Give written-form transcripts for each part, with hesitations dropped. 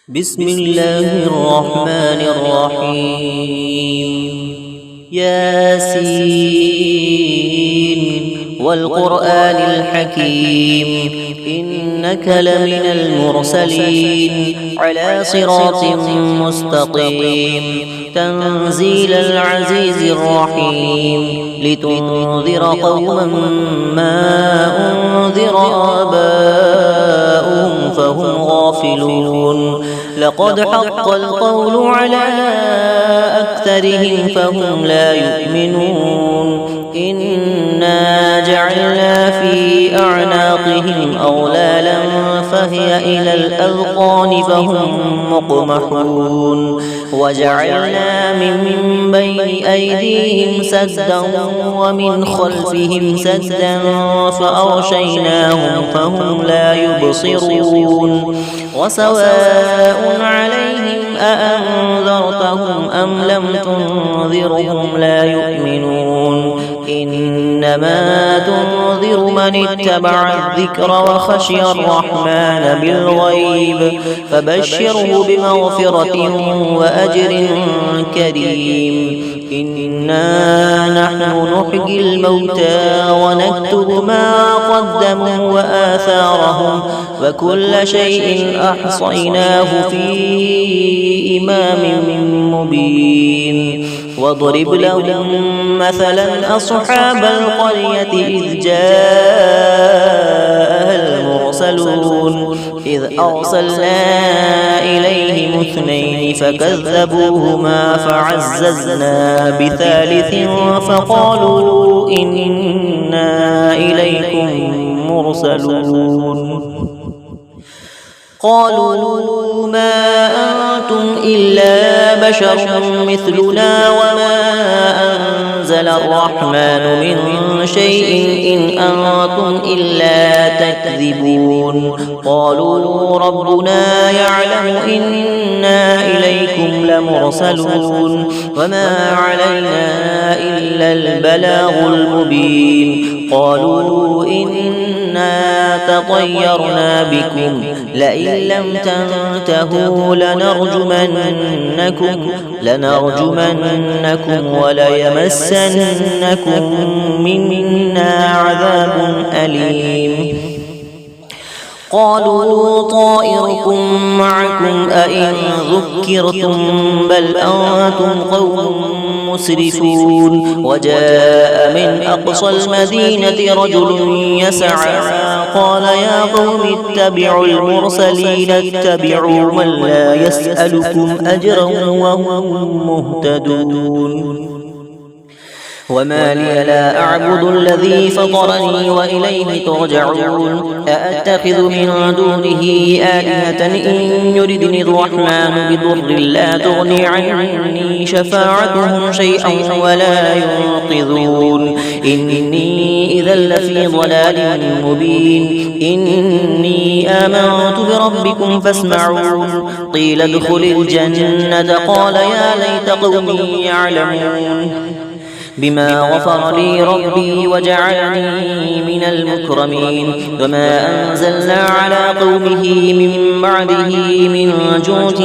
بسم الله الرحمن الرحيم ياسين والقرآن الحكيم إنك لمن المرسلين على صراط مستقيم تنزيل العزيز الرحيم لتنذر قوما ما أنذر آباؤهم فهم غافلون لقد حق القول على أكثرهم فهم لا يؤمنون إنا جعلنا في أعناقهم أغلالا فهي إلى الأذقان فهم مقمحون وجعلنا من بين أيديهم سدا ومن خلفهم سدا فأغشيناهم فهم لا يبصرون وسواء عليهم أأنذرتهم أم لم تنذرهم لا يؤمنون إنما تنذر من اتبع الذكر وخشي الرحمن بالغيب فبشره بمغفرة وأجر كريم إنا نحن نحيي الموتى ونكتب ما قدموا وآثارهم وكل شيء أحصيناه في إمام مبين واضرب لهم مثلا أصحاب القرية إذ جاءها المرسلون إذ أرسلنا إليهم اثنين فكذبوهما فعززنا بثالث فقالوا إنا إليكم مرسلون قالوا ما أنتم إلا بشر مثلنا وما أنزل الرحمن من شيء إن أنتم إلا تكذبون قالوا ربنا يعلم إنا إليكم لمرسلون وما علينا إلا البلاغ المبين قالوا إنا تطيرنا بكم لئن لم تنتهوا لنرجمنكم وليمسنكم منا عذاب أليم قالوا طائركم معكم أئن ذكرتم بل أنتم قوم مسرفون وجاء من أقصى المدينة رجل يسعى قال يا قوم اتبعوا المرسلين اتبعوا من لا يسألكم أجرا وهم مهتدون وما لي لا أعبد الذي فطرني وإليه ترجعون أأتخذ من دونه آلهة إن يردني الرحمن بضر لا تغني عني شفاعتهم شيئا ولا ينقذون إني إذا لفي ضلال مبين إني آمنت بربكم فاسمعون قيل ادخل الجنة قال يا ليت قومي يعلمون بما غفر لي ربي وجعلني من المكرمين وما أنزلنا على قومه من بعده من جود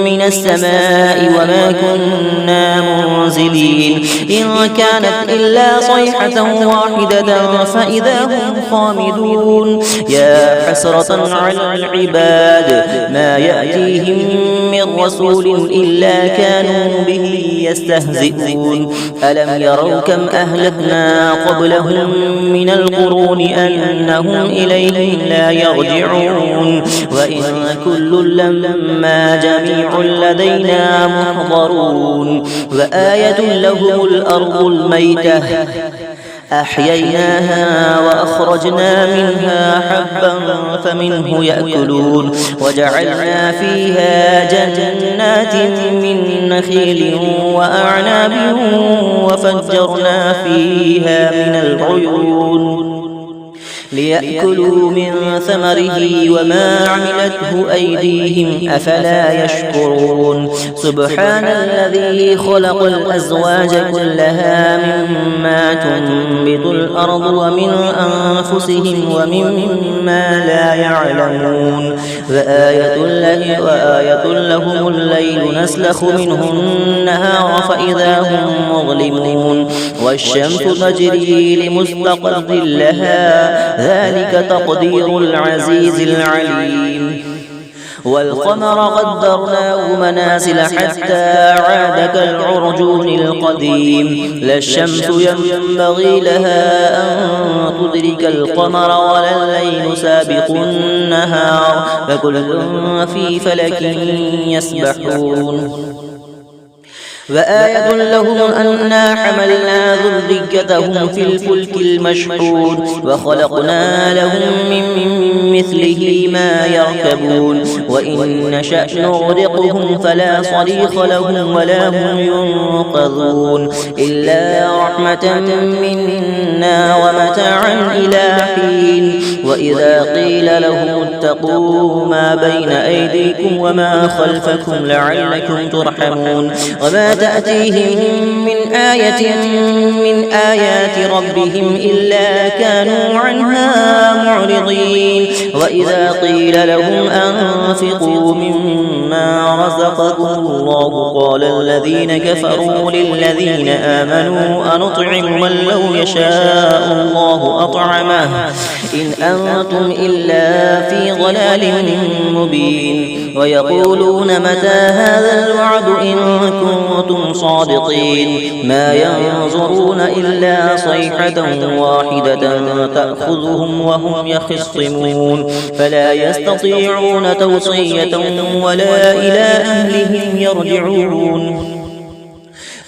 من السماء وما كنا منزلين إن كانت إلا صيحة واحدة فإذا هم خامدون يا حسرة على العباد ما يأتيهم من رسول إلا كانوا به يستهزئون ألم يروا كم أهلكنا قبلهم من القرون أنهم إليهم لا يرجعون وإن كل لما جميع لدينا محضرون وآية لهم الأرض الميتة أحييناها وأخرجنا منها حبا فمنه يأكلون وجعلنا فيها جنات من نخيل وأعناب وفجرنا فيها من العيون ليأكلوا من ثمره وما عملته أيديهم أفلا يشكرون سبحان الذي خلق الأزواج كلها مما تنبت الأرض ومن أنفسهم ومما لا يعلمون وآية لهم الليل نسلخ منه النهار فإذا هم مظلمون والشمس تجري لمستقر لها ذلك تقدير العزيز العليم والقمر قدرناه منازل حتى عاد كالعرجون القديم لا الشمس ينبغي لها أن تدرك القمر ولا الليل سابق النهار فكل في فلك يسبحون وآية لهم أنا حملنا ذريتهم في الفلك المشحون وخلقنا لهم من مثله ما يركبون وإن نشأ نغرقهم فلا صريخ لهم ولا هم ينقذون إلا رحمة منا ومتاعا إلى حين وإذا قيل لهم اتقوا ما بين أيديكم وما خلفكم لعلكم ترحمون وما تأتيهم من آية من آيات ربهم إلا كانوا عنها معرضين وإذا قيل لهم أنفقوا مما رزقكم الله قال الذين كفروا للذين آمنوا أنطعم من لو يشاء الله أطعمه إن أنتم إلا في ضلال مبين ويقولون متى هذا الوعد إن كنتم صادقين ما ينظرون إلا صيحة واحدة تأخذهم وهم يخصمون فلا يستطيعون توصية ولا إلى أهلهم يرجعون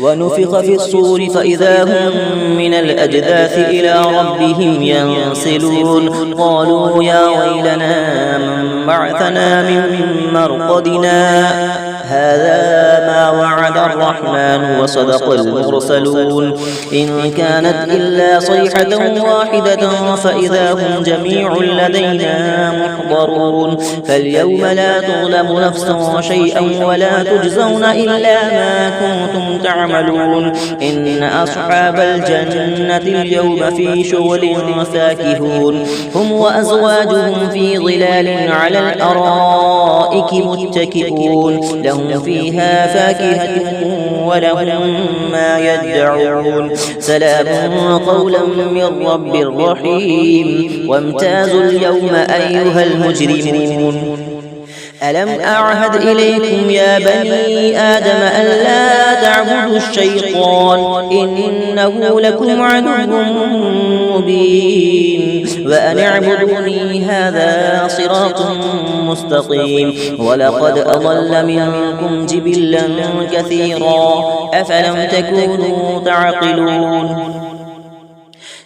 ونفخ في الصور فإذا هم من الأجداث إلى ربهم ينسلون قالوا يا ويلنا من بعثنا من مرقدنا هذا ما وعد الرحمن وصدق المرسلون إن كانت إلا صيحة واحدة فإذا هم جميع لدينا محضرون فاليوم لا تظلم نفس شيئا ولا تجزون إلا ما كنتم تعملون إن أصحاب الجنة اليوم في شغل فاكهون هم وأزواجهم في ظلال على الأرائك متكئون لهم فيها فاكهة ولهم ما يدعون سلام قولا من رب رحيم وامتازوا اليوم أيها المجرمون ألم أعهد إليكم يا بني آدم ألا تعبدوا الشيطان إنه لكم عدو مبين وأن اعبدوني هذا صراط مستقيم ولقد أضل منكم جبلا كثيرا أفلم تكونوا تعقلون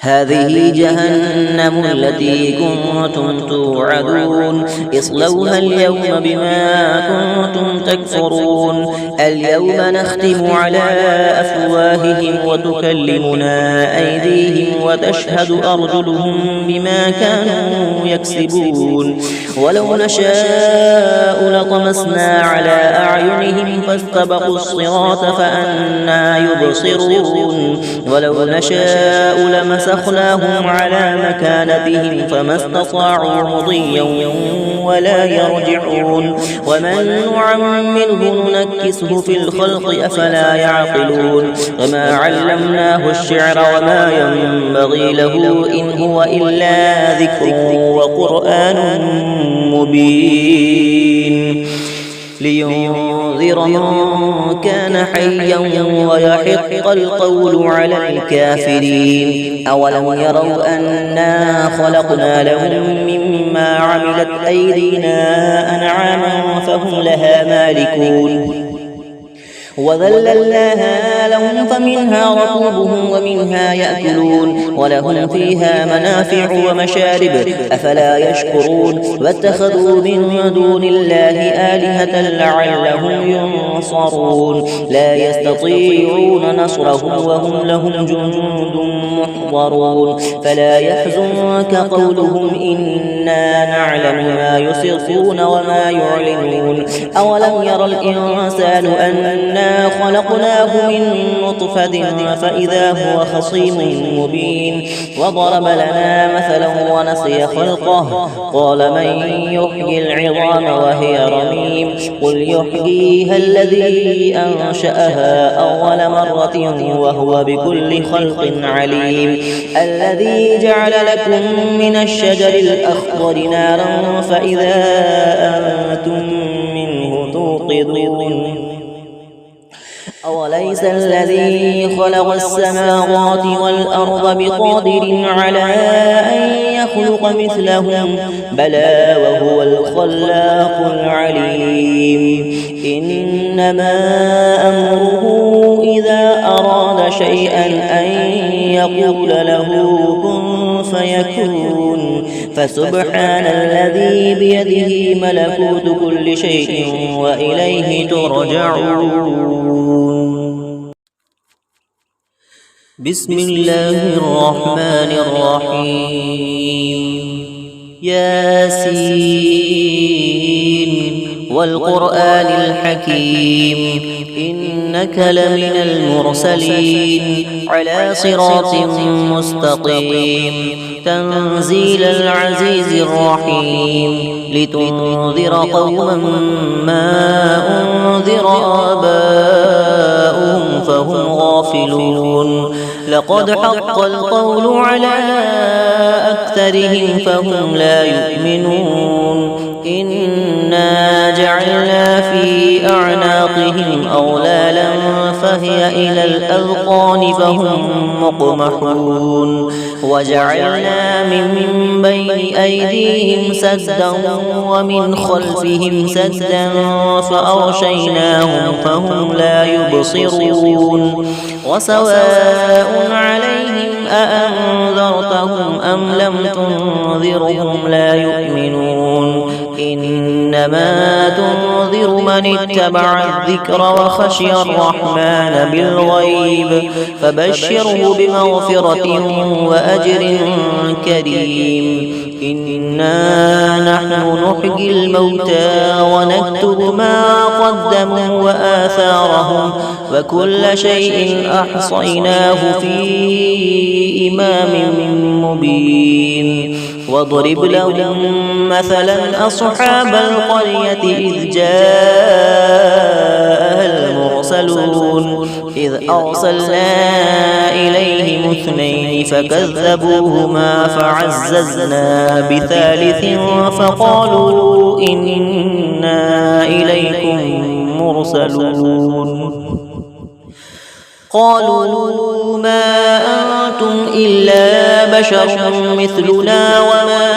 هذه جهنم التي كنتم توعدون اصلوها اليوم بما كنتم تكفرون اليوم نختم على أفواههم وتكلمنا أيديهم وتشهد أرجلهم بما كانوا يكسبون ولو نشاء لطمسنا على أعينهم فاستبقوا الصراط فأنى يبصرون ولو نشاء لمسخناهم على مكانتهم فما استطاعوا مضيا ولا يرجعون ومن نعمره ننكسه في الخلق أفلا يعقلون وما علمناه الشعر وما ينبغي له إن هو إلا ذكر وقرآن مبين لينذر من كان حيا ويحق القول على الكافرين أولم يروا أنا خلقنا لهم مما عملت أيدينا أنعاما فهم لها مالكون وذللناها لهم فمنها ركوبهم ومنها يأكلون ولهم فيها منافع ومشارب أفلا يشكرون واتخذوا من دون الله آلهة لعلهم ينصرون لا يستطيعون نصرهم وهم لهم جند محضرون فلا يحزنك قولهم إنا نعلم ما يسرون وما يعلنون أولم ير الإنسان أنا خلقناه من نطفة فإذا هو خصيم مبين وضرب لنا مثلا ونسي خلقه قال من يحيي العظام وهي رميم قل يحييها الذي أنشأها أول مرة وهو بكل خلق عليم الذي جعل لكم من الشجر الأخضر نارا فإذا أنتم منه توقدون أوليس الذي خلق السماوات والأرض بقادر على أن يخلق مثلهم بلى وهو الخلاق العليم إنما أمره إذا أراد شيئا أن يقول له كن فيكون فسبحان الذي بيده ملكوت كل شيء وإليه ترجعون بسم الله الرحمن الرحيم ياسين والقرآن الحكيم إنك لمن المرسلين على صراط مستقيم تنزيل العزيز الرحيم لتنذر قوما ما أنذر آباؤهم فهم غافلون لقد حق القول على أكثرهم فهم لا يؤمنون إنا جعلنا في أعناقهم أغلالا فهي إلى الأذقان فهم مقمحون وجعلنا من بين أيديهم سدا ومن خلفهم سدا فأغشيناهم فهم لا يبصرون وسواء عليهم أأنذرتهم أم لم تنذرهم لا يؤمنون إنما تنذر من اتبع الذكر وخشي الرحمن بالغيب فبشره بمغفرة وأجر كريم إنا نحن نحيي الموتى ونكتب ما قدموا وآثارهم وكل شيء أحصيناه في إمام مبين واضرب لهم مثلا أصحاب القرية إذ جاءها المرسلون إذ أرسلنا إليهم اثنين فكذبوهما فعززنا بثالث فقالوا إنا إليكم مرسلون قالوا ما أنتم إلا بشر مثلنا وما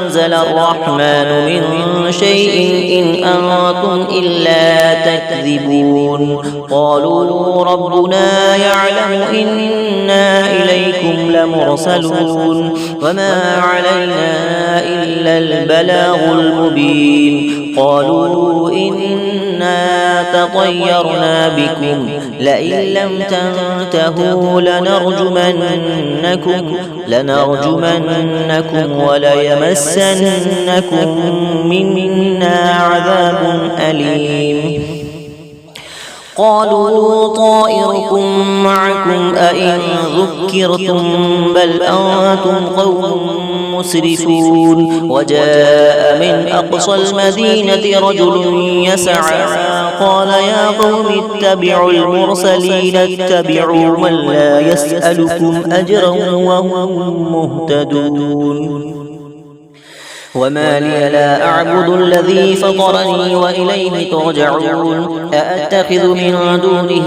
أنزل الرحمن من شيء إن أنتم إلا تكذبون قالوا ربنا يعلم إنا إليكم لمرسلون وما علينا إلا البلاغ المبين قالوا إنا تطيرنا بكم لئن لم تنتهوا لنرجمنكم وليمسنكم منا عذاب أليم قالوا طائركم معكم أئن ذكرتم بل أنتم قوم مسرفون وجاء من أقصى المدينة رجل يسعى قال يا قوم اتبعوا المرسلين اتبعوا من لا يسألكم أجرا وهم مهتدون وما لي لا أعبد الذي فطرني وإليه ترجعون أأتخذ من دونه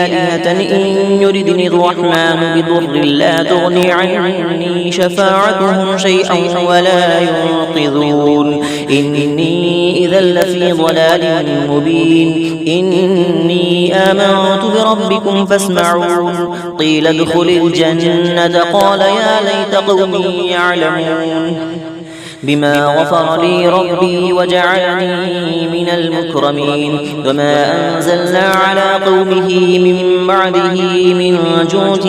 آلهة إن يردني الرحمن بضر لا تغني عني شفاعتهم شيئا ولا ينقذون إني إذا لفي ضلال مبين إني آمنت بربكم فاسمعون قيل ادخل الجنة قال يا ليت قومي يعلمون بما غفر لي ربي وجعلني من المكرمين وما أنزلنا على قومه من بعده من جود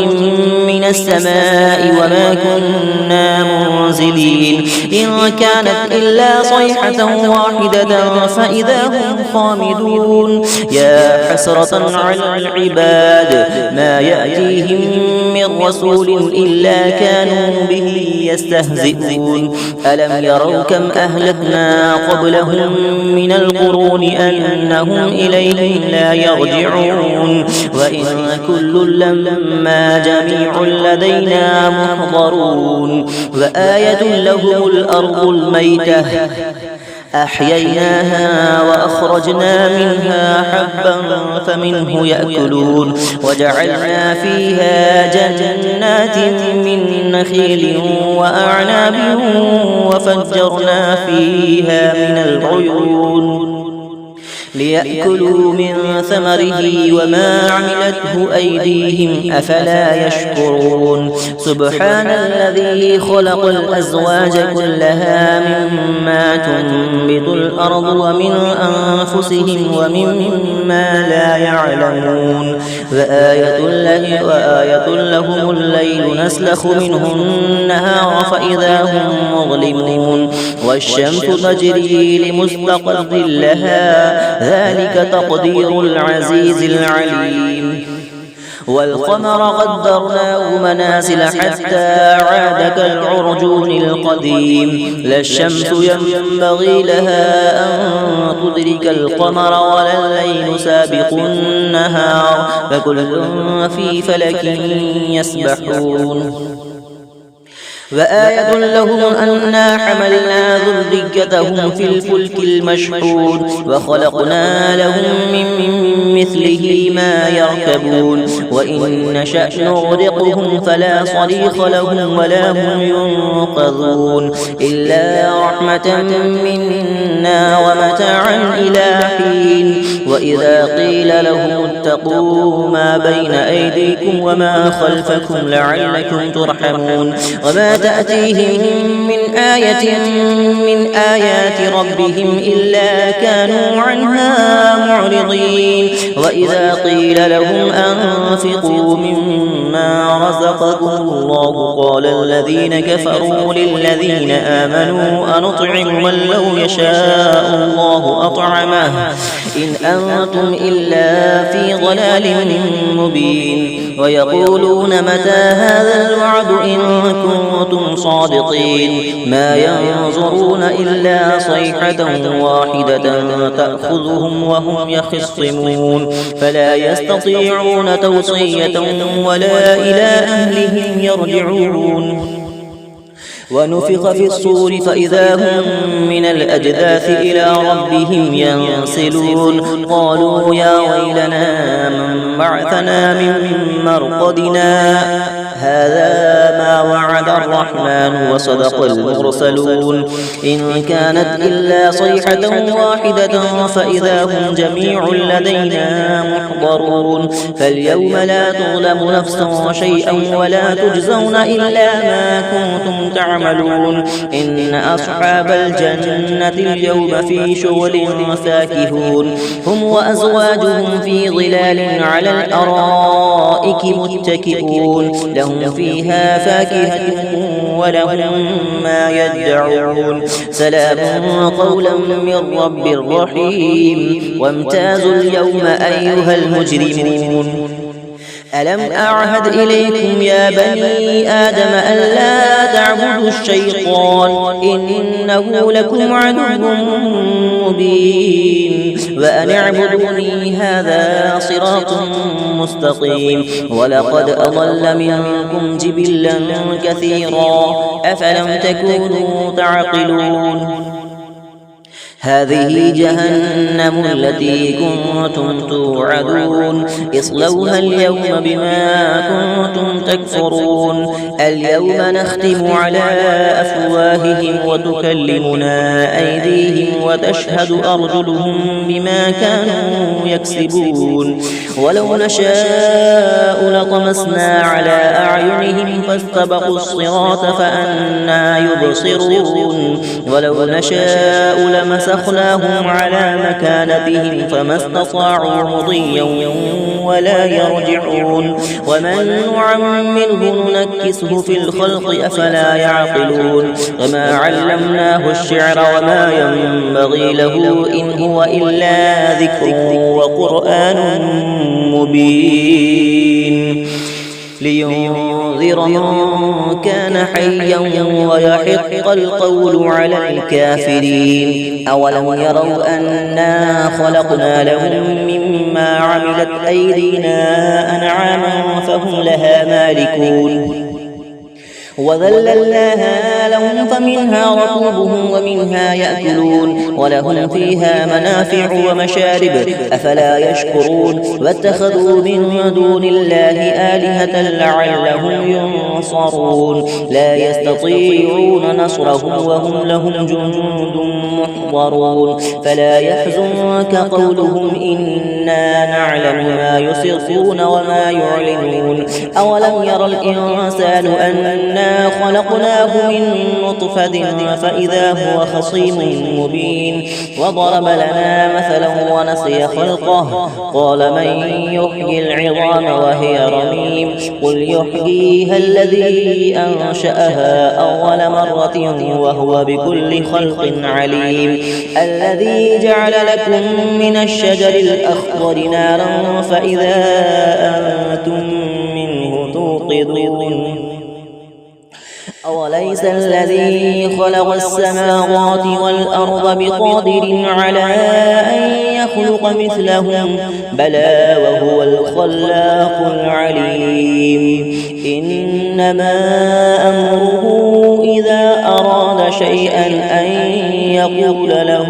من السماء وما كنا منزلين إن كانت إلا صيحة واحدة فإذا هم خامدون يا حسرة على العباد ما يأتيهم من رسول إلا كانوا به يستهزئون ألم يروا كم أهلكنا قبلهم من القرون أنهم إليهم لا يرجعون وإن كل لما جميع لدينا محضرون وآية لهم الأرض الميتة أحييناها وأخرجنا منها حبا فمنه يأكلون وجعلنا فيها جنات من نخيل وأعناب وفجرنا فيها من العيون ليأكلوا من ثمره وما عملته أيديهم أفلا يشكرون سبحان الذي خلق الأزواج كلها مما تنبت الأرض ومن أنفسهم ومما لا يعلمون وآية لهم الليل نسلخ منه النهار فإذا هم مظلمون والشمس تجري لمستقر لها ذلك تقدير العزيز العليم والقمر قدرناه منازل حتى عاد كالعرجون القديم لا الشمس ينبغي لها أن تدرك القمر ولا الليل سابق النهار فكل في فلك يسبحون وآية لهم أنا حملنا ذريتهم في الفلك المشحون وخلقنا لهم من مثله ما يركبون وإن نشأ نغرقهم فلا صريخ لهم ولا هم ينقذون إلا رحمة منا ومتاعا إلى حين وإذا قيل لهم اتقوا ما بين أيديكم وما خلفكم لعلكم ترحمون وما تأتيهم من آية من آيات ربهم إلا كانوا عنها معرضين وإذا قيل لهم أنفقوا مما رزقكم الله قال الذين كفروا للذين آمنوا أنطعم من لو يشاء الله أطعمه إن أنتم إلا في ضلال مبين ويقولون متى هذا الوعد إن كنتم صادقين ما ينظرون إلا صيحة واحدة تأخذهم وهم يخصمون فلا يستطيعون توصية ولا إلى أهلهم يرجعون ونفخ في الصور فإذا هم من الأجداث إلى ربهم ينسلون قالوا يا ويلنا من بعثنا من مرقدنا هذا ما وعد الرحمن وصدق المرسلون إن كانت إلا صيحة واحدة فإذا هم جميع لدينا محضرون فاليوم لا تظلم نفس شيئا ولا تجزون إلا ما كنتم تعملون إن أصحاب الجنة اليوم في شغل فاكهون هم وأزواجهم في ظلال على الأرائك متكئون لهم فيها فاكهة ولهم ما يدعون سلام قولا من رب رحيم وامتازوا اليوم أيها المجرمون ألم أعهد إليكم يا بني آدم ألا تعبدوا الشيطان إنه لكم عدو مبين وأن اعبدوني هذا صراط مستقيم ولقد أضل منكم جبلا كثيرا أفلم تكونوا تعقلون هذه جهنم التي كنتم توعدون اصلوها اليوم بما كنتم تكفرون اليوم نختم على أفواههم وتكلمنا أيديهم وتشهد أرجلهم بما كانوا يكسبون ولو نشاء لطمسنا على أعينهم فاستبقوا الصراط فأنى يبصرون ولو نشاء لمسخناهم على مكانتهم فما استطاعوا مضيا ولا يرجعون ومن نعمره ننكسه في الخلق أفلا يعقلون وما علمناه الشعر وما ينبغي له إن هو إلا ذكر وقرآن مبين لينذر من كان حيا ويحق القول على الكافرين أولم يروا أنا خلقنا لهم مما عملت أيدينا أنعاما فهم لها مالكون وذللناها لهم فمنها ركوبهم ومنها يأكلون ولهم فيها منافع ومشارب أفلا يشكرون واتخذوا من دون الله آلهة لعلهم ينصرون لا يستطيعون نصرهم وهم لهم جند محضرون فلا يحزنك قولهم إنا نعلم ما يسرون وما يعلنون أولم يرى الإنسان أنا خلقناه من نطفة فإذا هو خصيم مبين وضرب لنا مثلا ونسي خلقه قال من يحيي العظام وهي رميم قل يحييها الذي أنشأها أول مرة وهو بكل خلق عليم الذي جعل لكم من الشجر الأخضر نارا فإذا أنتم منه توقدون أوليس الذي خلق السماوات والأرض بقادر على أن يخلق مثلهم بلى وهو الخلاق العليم إنما أمره إذا أراد شيئا أن يقول له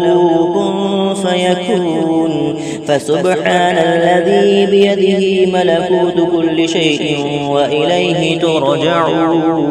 كن فيكون فسبحان الذي بيده ملكوت كل شيء وإليه ترجعون